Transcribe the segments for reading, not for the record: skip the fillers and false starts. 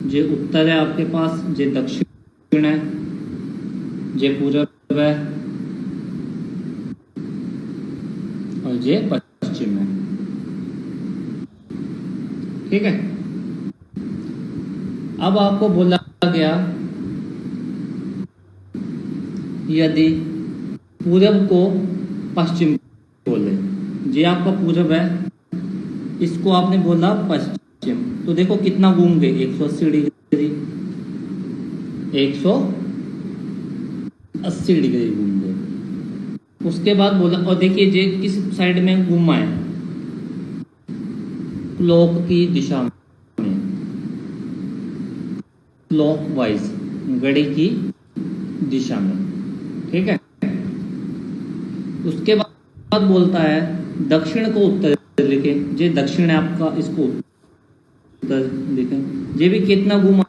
जे उत्तर है आपके पास, जे दक्षिण है, जे पूरब है और जे पश्चिम है। ठीक है। अब आपको बोला गया यदि पूरब को पश्चिम बोले, जे आपका पूरब है इसको आपने बोला पश्चिम, तो देखो कितना घूम गए, 180 डिग्री, 180 डिग्री घूम गए। उसके बाद बोला, और देखिए जे किस साइड में घूमा है, क्लॉक की दिशा में, क्लॉकवाइज, घड़ी की दिशा में। ठीक है। उसके बाद बोलता है दक्षिण को उत्तर लिखें, जे दक्षिण है आपका, इसको उत्तर लिखें। जे भी कितना घूमा,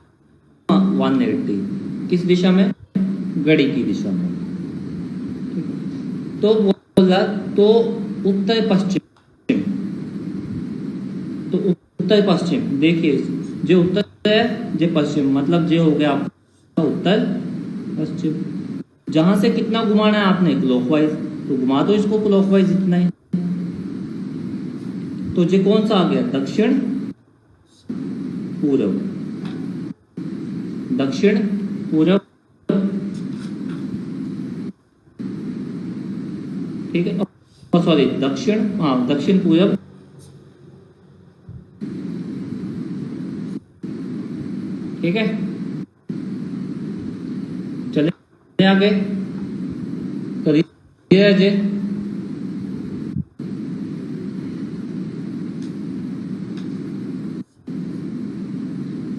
180, किस दिशा में, घड़ी की दिशा में। तो बोला तो उत्तर पश्चिम, तो उत्तर पश्चिम, देखिए जो उत्तर है जे पश्चिम, मतलब जे हो गया आपका उत्तर पश्चिम। जहां से कितना घुमाना है आपने, क्लॉकवाइज, तो घुमा दो इसको क्लॉकवाइज इतना ही। तो जे कौन सा आ गया, दक्षिण पूरब, दक्षिण पूरब। ठीक है, सॉरी दक्षिण, हाँ दक्षिण पूरब। ठीक है, चले आगे करिए जे।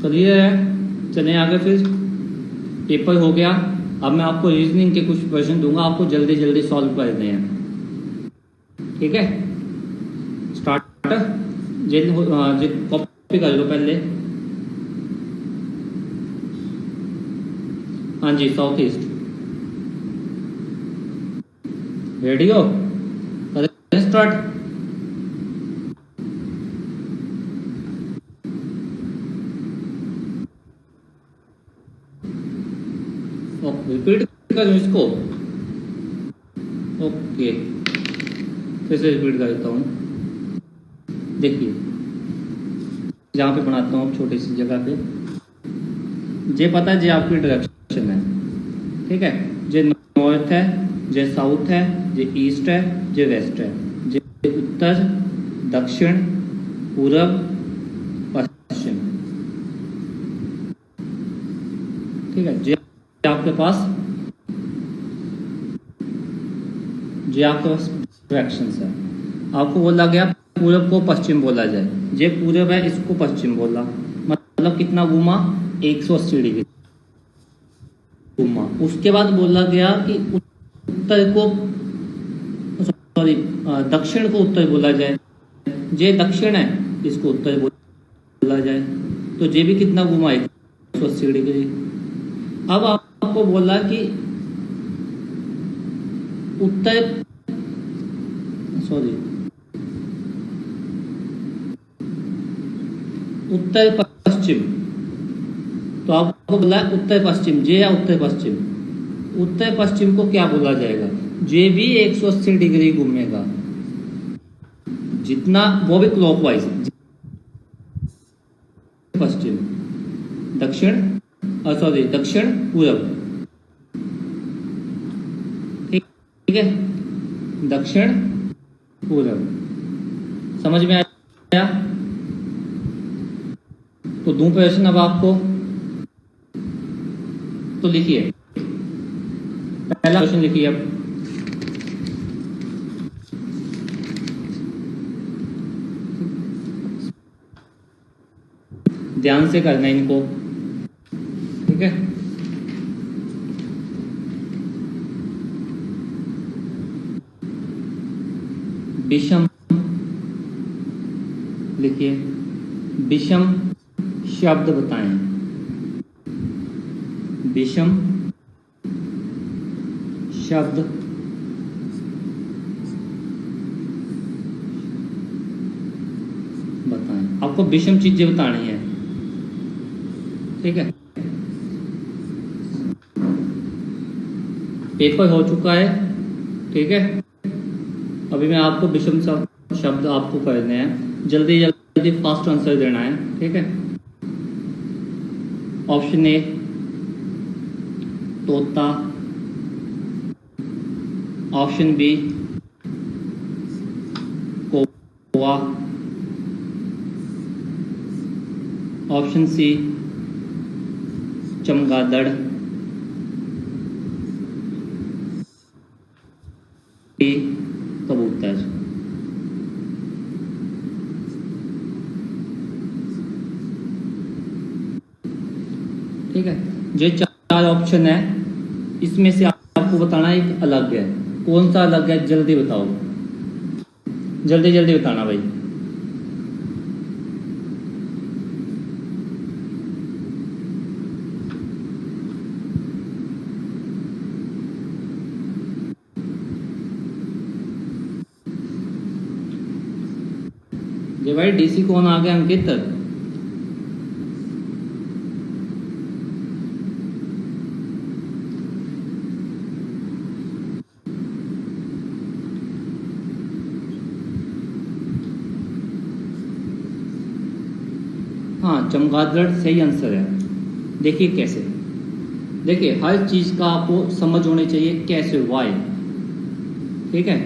करिए, चले आगे। फिर पेपर हो गया। अब मैं आपको रीजनिंग के कुछ क्वेश्चन दूंगा, आपको जल्दी जल्दी सॉल्व करने हैं। ठीक है, स्टार्ट। जे कॉपी कर लो पहले। हाँ जी, साउथ ईस्ट। रेडी हो, करें स्टार्ट। रिपीट करूं इसको, ओके, फिर से रिपीट कर देता हूँ। देखिए जहाँ पे बनाता हूँ छोटी सी जगह पे, जे पता है जे आपकी डायरेक्शन है। ठीक है, जे नॉर्थ है, जे साउथ है, जे ईस्ट है, जे वेस्ट है, जे उत्तर, दक्षिण, पूरब, पश्चिम। ठीक है, जे आपके पास डायरेक्शंस है। आपको बोला गया पूरब को पश्चिम बोला जाए, जे पूरब है इसको पश्चिम बोला, मतलब कितना घूमा, 180 डिग्री घूमा। उसके बाद बोला गया कि उत्तर को, सॉरी दक्षिण को उत्तर बोला जाए, जे दक्षिण है इसको उत्तर बोला जाए, तो जे भी कितना घुमा, 180 डिग्री। अब आपको बोला कि उत्तर, सॉरी उत्तर पश्चिम, तो आपको बोला उत्तर पश्चिम, जे या उत्तर पश्चिम। उत्तर पश्चिम को क्या बोला जाएगा, जे भी 180 डिग्री घूमेगा, जितना, वो भी क्लॉकवाइज, पश्चिम, दक्षिण, सॉरी दक्षिण पूरब। ठीक है, दक्षिण पूरब, समझ में आया? तो दूं प्रश्न अब आपको, तो लिखिए पहला क्वेश्चन, लिखिए अब। ध्यान से करना इनको। ठीक है, विषम, लिखिए विषम शब्द बताएं। विषम शब्द बताएं। आपको विषम चीजें बतानी है, ठीक है, पेपर हो चुका है। ठीक है, अभी मैं आपको विषम शब्द आपको करने हैं, जल्दी जल्दी फास्ट आंसर देना है। ठीक है, ऑप्शन ए तोता, ऑप्शन बी कौवा, ऑप्शन सी चमगादड़, डी कबूतर। ठीक है, जो चार ऑप्शन है इसमें से आपको बताना एक अलग है, कौन सा अलग है जल्दी बताओ, जल्दी जल्दी बताना भाई। ये भाई डीसी कौन आ गया अंकित? हाँ, चमगादड़ सही आंसर है। देखिए कैसे, देखिए हर चीज का आपको समझ होनी चाहिए कैसे, वाई। ठीक है,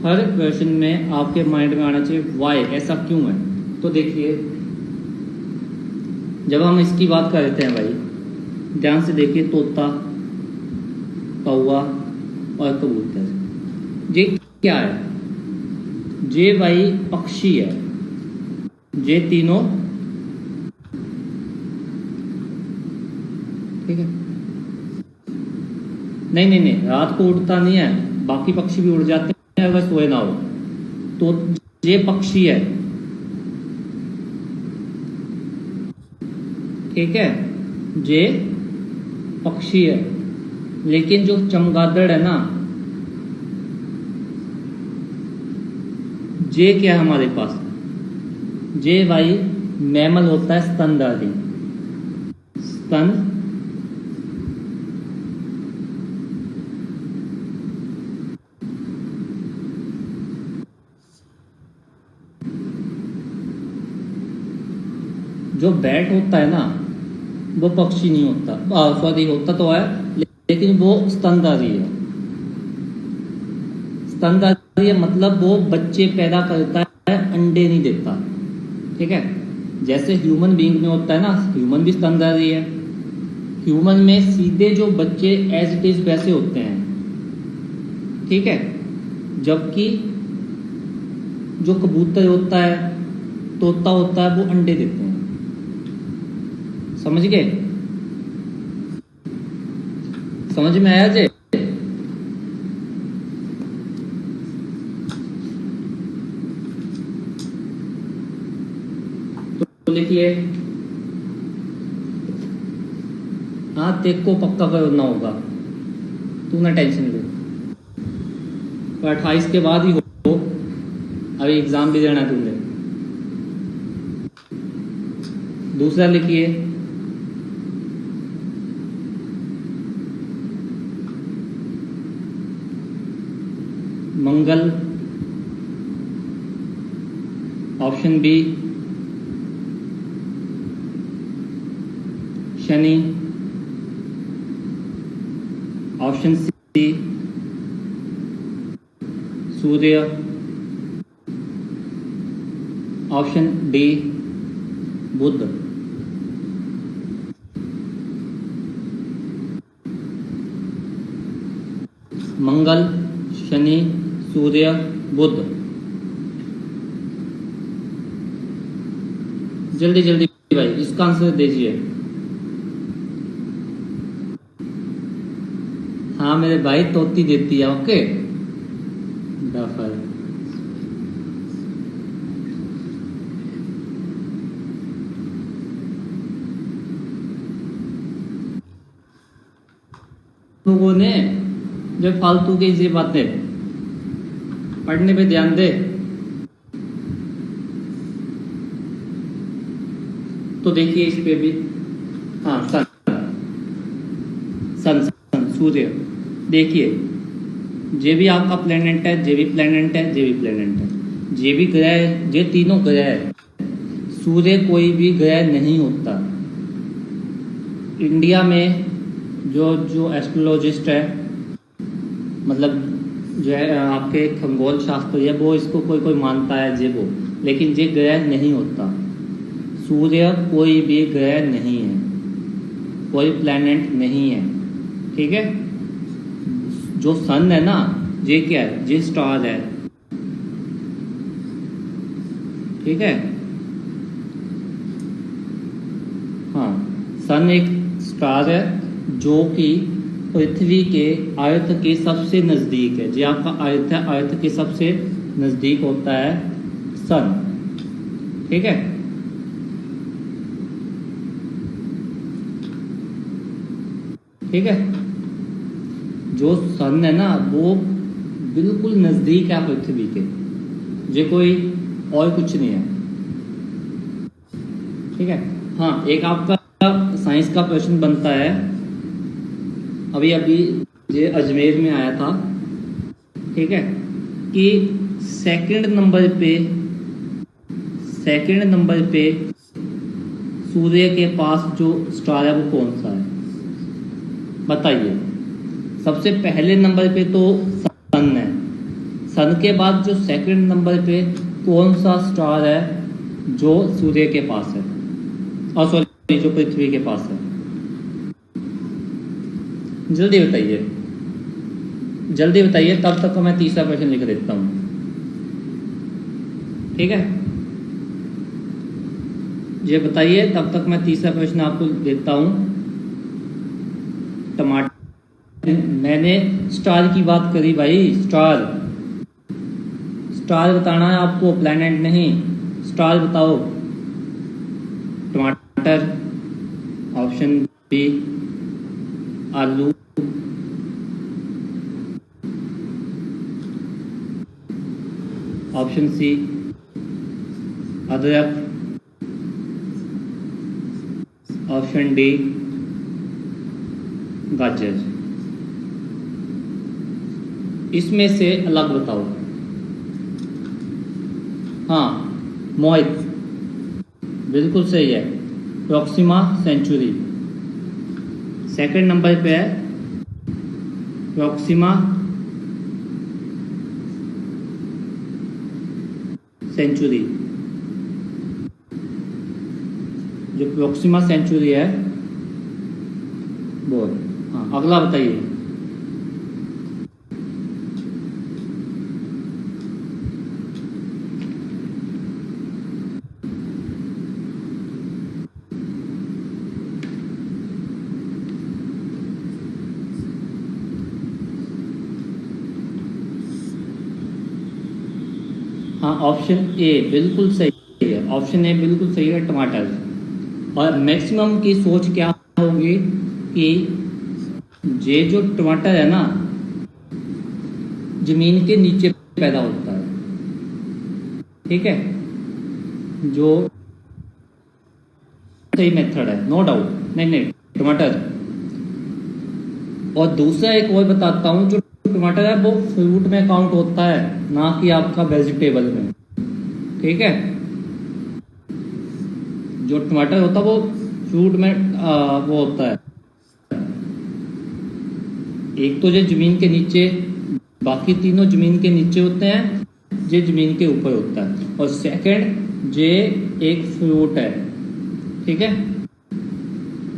हर क्वेश्चन में आपके माइंड में आना चाहिए वाई, ऐसा क्यों है। तो देखिए जब हम इसकी बात करते हैं भाई, ध्यान से देखिए, तोता, कौवा और कबूतर, ये क्या है? ये भाई पक्षी है, ये तीनों। ठीक है, नहीं नहीं नहीं, रात को उड़ता नहीं है, बाकी पक्षी भी उड़ जाते हैं अगर सोए ना हो। तो ये पक्षी है। ठीक है, ये पक्षी है, लेकिन जो चमगादड़ है ना, ये क्या है हमारे पास? ये भाई मैमल होता है, स्तनधारी, स्तन। जो बैट होता है ना, वो पक्षी नहीं होता, सॉरी होता तो है लेकिन वो स्तनधारी है। स्तनधारी है मतलब वो बच्चे पैदा करता है, अंडे नहीं देता। ठीक है, जैसे ह्यूमन बीइंग में होता है ना, ह्यूमन भी स्तनधारी है। ह्यूमन में सीधे जो बच्चे एज इट इज वैसे होते हैं। ठीक है, जबकि जो कबूतर होता है, तोता होता है, वो अंडे देते हैं। समझ गए? समझ में आया जे? तो लिखिए, हाँ तेरे को पक्का करना होगा, तू ना टेंशन ले। तो 28 के बाद ही हो, अभी एग्जाम भी देना है तुमने। दूसरा लिखिए, मंगल, ऑप्शन बी शनि, ऑप्शन सी सूर्य, ऑप्शन डी बुध। मंगल, शनि, सूर्य, बुध। जल्दी जल्दी भाई इसका आंसर दीजिए। हाँ मेरे भाई, तोती देती है। Okay, duffer. लोगों ने जो फालतू की ये बातें, पढ़ने पे ध्यान दे। तो देखिए इस पे भी हाँ सन, सन सन सूर्य। देखिए जे भी आपका प्लेनेट है, जे भी प्लेनेट है, जे भी प्लेनेट है, जे भी ग्रह है, जे तीनों ग्रह है, सूर्य कोई भी ग्रह नहीं होता। इंडिया में जो जो एस्ट्रोलॉजिस्ट है, मतलब जो है आपके खगोल शास्त्री है, वो इसको कोई कोई मानता है जे वो, लेकिन ये ग्रह नहीं होता। सूर्य कोई भी ग्रह नहीं है, कोई प्लैनेट नहीं है, ठीक है। जो सन है ना, ये क्या है, ये स्टार है, ठीक है। हाँ, सन एक स्टार है जो कि पृथ्वी के आयत के सबसे नज़दीक है। जो आपका आयत है, आयत के सबसे नज़दीक होता है सन, ठीक है। ठीक है, जो सन है ना वो बिल्कुल नज़दीक है पृथ्वी के, ये कोई और कुछ नहीं है, ठीक है। हाँ, एक आपका साइंस का प्रश्न बनता है, अभी अभी ये अजमेर में आया था, ठीक है, कि सेकंड नंबर पे सूर्य के पास जो स्टार है वो कौन सा है, बताइए। सबसे पहले नंबर पे तो सन है, सन के बाद जो सेकंड नंबर पे कौन सा स्टार है जो सूर्य के पास है, और सॉरी जो पृथ्वी के पास है, जल्दी बताइए, जल्दी बताइए, तब तक मैं तीसरा क्वेश्चन लिख देता हूँ, ठीक है। ये बताइए, तब तक मैं तीसरा प्रश्न आपको देता हूँ। टमाटर, मैंने स्टार की बात करी भाई, स्टार बताना है आपको, प्लैनेट नहीं, स्टार बताओ। टमाटर, ऑप्शन बी आलू, ऑप्शन सी अदरक, ऑप्शन डी गाजर। इसमें से अलग बताओ। हाँ, मोहित बिल्कुल सही है, प्रॉक्सिमा सेंचुरी सेकंड नंबर पे है, प्रॉक्सिमा सेंचुरी। जो प्रॉक्सिमा सेंचुरी है वो। हाँ, अगला बताइए। हाँ, ऑप्शन ए बिल्कुल सही है, ऑप्शन ए बिल्कुल सही है, टमाटर। और मैक्सिमम की सोच क्या होगी कि ये जो टमाटर है ना, जमीन के नीचे पैदा होता है, ठीक है, जो सही मेथड है, नो डाउट। नहीं, टमाटर। और दूसरा एक और बताता हूँ, जो टमाटर है वो फ्रूट में काउंट होता है, ना कि आपका वेजिटेबल में, ठीक है। जो टमाटर होता है वो फ्रूट में वो होता है, एक तो जो जमीन के नीचे, बाकी तीनों जमीन के नीचे होते हैं, ये जमीन के ऊपर होता है। और सेकंड, ये एक फ्रूट है, ठीक है,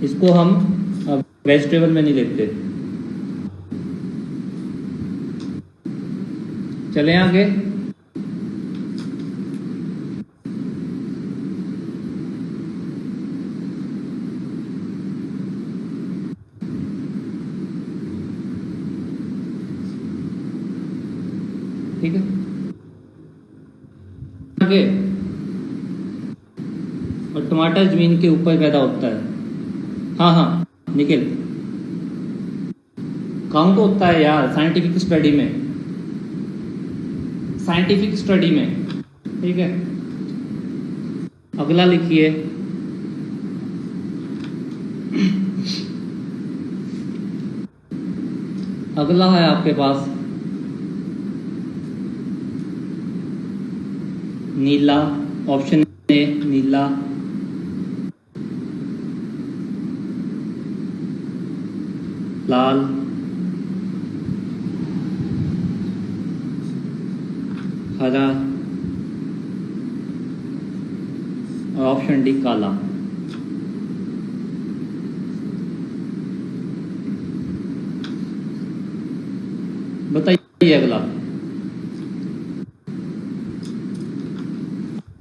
इसको हम वेजिटेबल में नहीं लेते। चलें आगे। ठीक है, आगे। और टमाटर जमीन के ऊपर पैदा होता है। हाँ हाँ, निखिल, काउंट होता है यार साइंटिफिक स्टडी में, ठीक है। अगला लिखिए। अगला है आपके पास नीला। ऑप्शन ए नीला, लाल, हरा और ऑप्शन डी काला। बताइए अगला।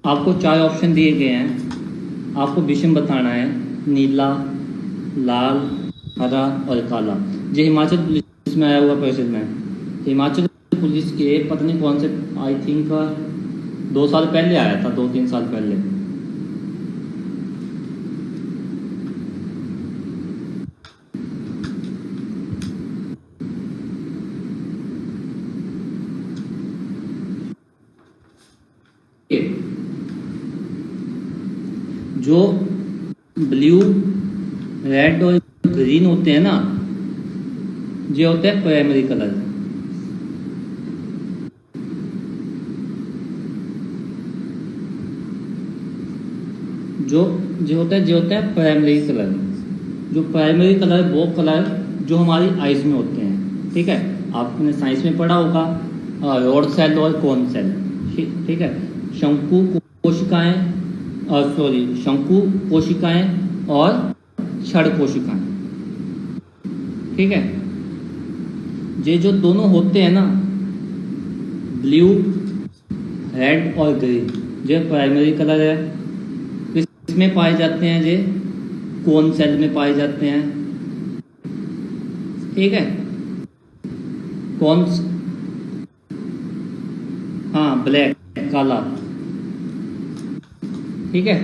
आपको 4 ऑप्शन दिए गए हैं, आपको विषम बताना है, नीला, लाल, हरा और काला। जो हिमाचल पुलिस में आया हुआ क्वेश्चन में, हिमाचल पुलिस के पता नहीं कौन से, आई थिंक 2 साल पहले आया था, 2-3 साल पहले। जो ब्लू, रेड और ग्रीन होते हैं ना, ये होते हैं प्राइमरी कलर। जो होता है प्राइमरी कलर। जो प्राइमरी कलर वो कलर जो हमारी आइज में होते हैं, ठीक है। आपने साइंस में पढ़ा होगा रॉड सेल और कोन सेल, ठीक है। शंकु कोशिकाएं शंकु कोशिकाएं और क्षण कोशिकाएं, ठीक है। ये जो दोनों होते हैं ना, ब्लू, रेड और ग्रीन, जो प्राइमरी कलर है, किसमें पाए जाते हैं? ये कोन सेल में पाए जाते हैं, ठीक है। कौन, हाँ ब्लैक, काला, ठीक है।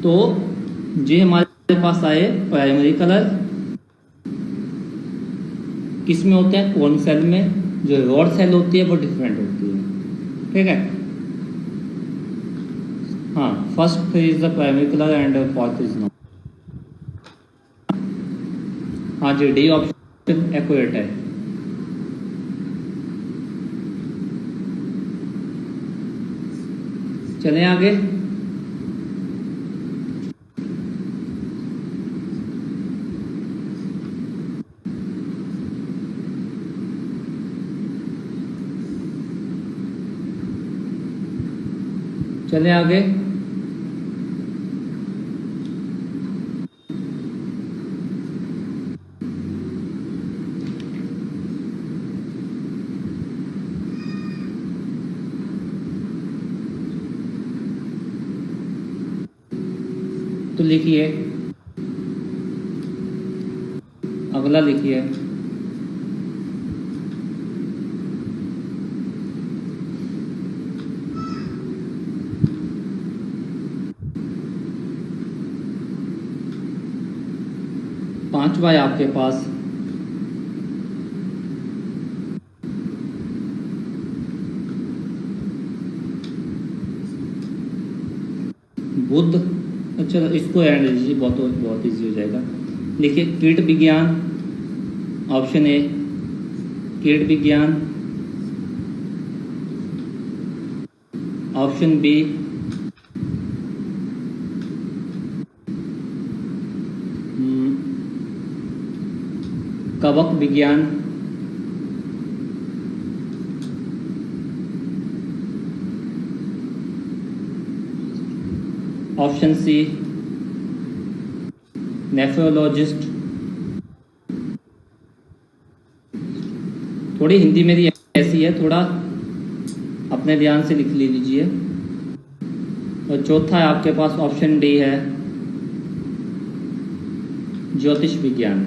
तो ये हमारे पास आए प्राइमरी कलर किस में होते हैं? कोन सेल में। जो रॉड सेल होती है वो डिफरेंट होती है, ठीक है। हाँ, first is the primary colour and fourth is not. हाँ जी, डी ऑप्शन एक्यूरेट है। चलें आगे। चलें आगे। तो लिखिए, अगला लिखिए, पांचवा है आपके पास बुध। अच्छा, इसको ऐड लीजिए, बहुत ईजी हो जाएगा। लिखिए कीट विज्ञान। ऑप्शन ए कीट विज्ञान, ऑप्शन बी कवक विज्ञान, ऑप्शन सी नेफ्रोलॉजिस्ट। थोड़ी हिंदी मेरी ऐसी है, थोड़ा अपने ध्यान से लिख लीजिए। और चौथा है आपके पास ऑप्शन डी है ज्योतिष विज्ञान।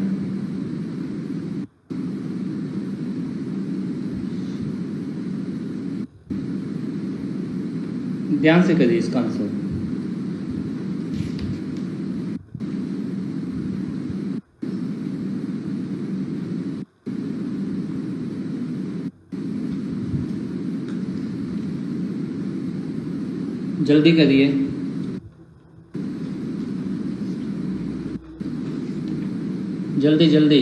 ध्यान से करिए इसका आंसर। जल्दी करिए। जल्दी जल्दी।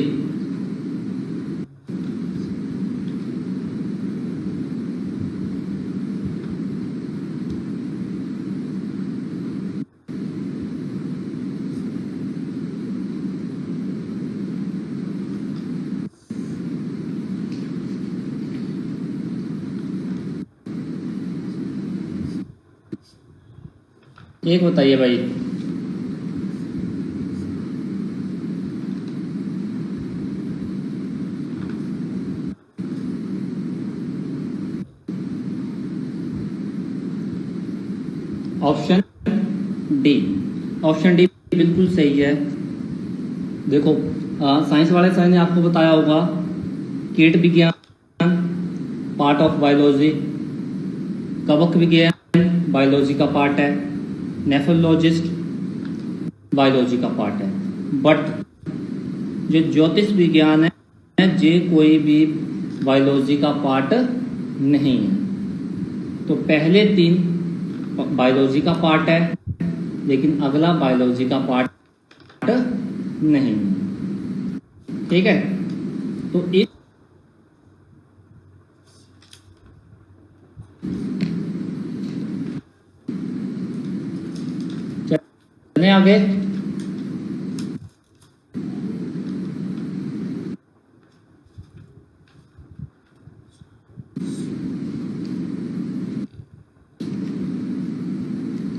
एक बताइए भाई। Option D. ऑप्शन डी बिल्कुल सही है। देखो साइंस वाले सर ने आपको बताया होगा कीट विज्ञान पार्ट ऑफ बायोलॉजी, कवक विज्ञान बायोलॉजी का पार्ट है, नेफ्रोलॉजिस्ट बायोलॉजी का पार्ट है। बट जो ज्योतिष विज्ञान है ये कोई भी बायोलॉजी का पार्ट नहीं है। तो पहले 3 बायोलॉजी का पार्ट है, लेकिन अगला बायोलॉजी का पार्ट नहीं है। ठीक है, तो इस चले आगे।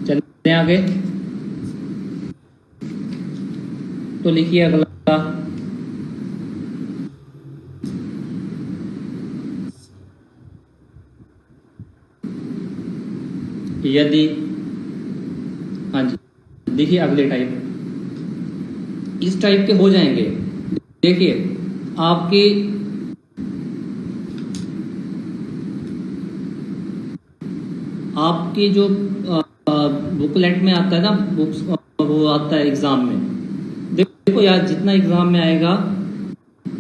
चले आगे, तो लिखिए अगला। यदि, हाँ जी, देखिए अगले टाइप, इस टाइप के हो जाएंगे। देखिए आपकी आपकी जो बुकलेट में आता है ना, बुक्स वो आता है एग्जाम में। देखो यार जितना एग्जाम में आएगा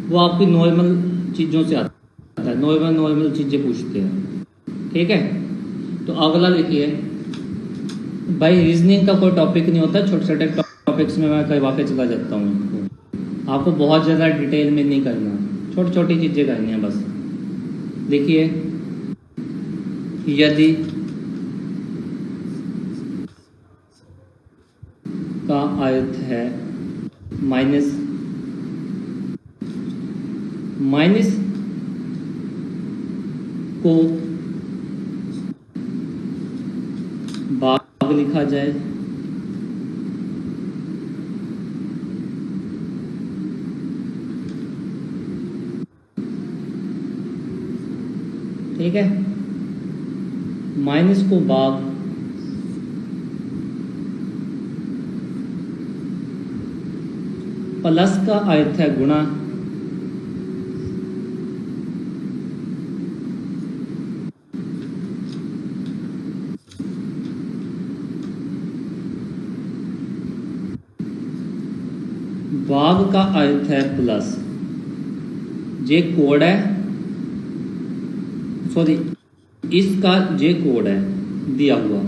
वो आपकी नॉर्मल चीज़ों से आता है, नॉर्मल चीज़ें पूछते हैं। ठीक है, तो अगला देखिए भाई, रीजनिंग का कोई टॉपिक नहीं होता, छोटे छोटे टॉपिक्स में मैं करवा के चला जाता हूँ। आपको बहुत ज़्यादा डिटेल में नहीं करना, छोटी छोटी चीज़ें करनी है बस। देखिए यदि का अर्थ है माइनस को भाग लिखा जाए, ठीक है, माइनस को भाग, प्लस का अर्थ है गुणा, भाग का अर्थ है प्लस। जे कोड है, सॉरी इसका जे कोड है दिया हुआ।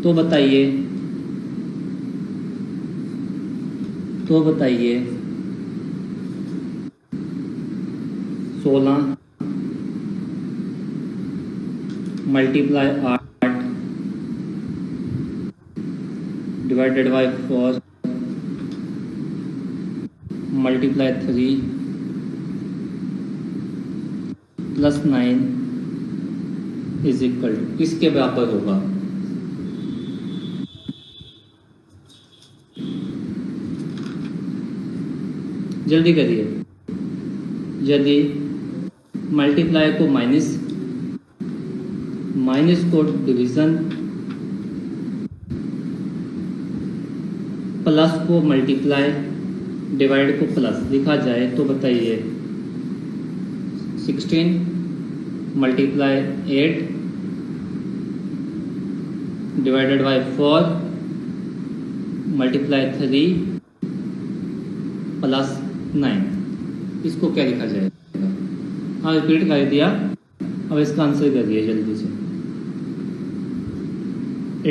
तो बताइए 16 multiply 8 divided by 4 multiply 3 plus 9 is equal to किसके बराबर होगा? जल्दी करिए। यदि मल्टीप्लाई को माइनस को डिवीजन, प्लस को मल्टीप्लाई, डिवाइड को प्लस लिखा जाए तो बताइए 16 multiply 8 divided by 4 multiply 3 plus 9, इसको क्या लिखा जाएगा? हाँ रिपीट कर दिया, अब इसका आंसर कर दिया जल्दी से।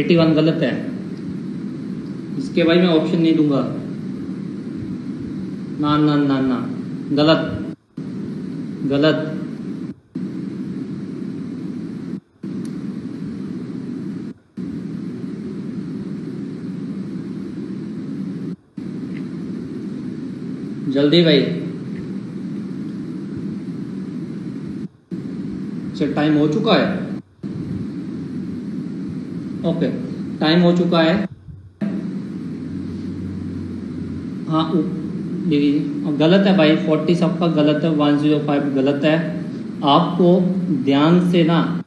81 गलत है, इसके भाई मैं ऑप्शन नहीं दूंगा। ना ना ना ना, गलत गलत। जल्दी भाई, अच्छा टाइम हो चुका है। ओके, टाइम हो चुका है। हाँ देखिए गलत है भाई, 40 सबका गलत है, 105 गलत है। आपको ध्यान से ना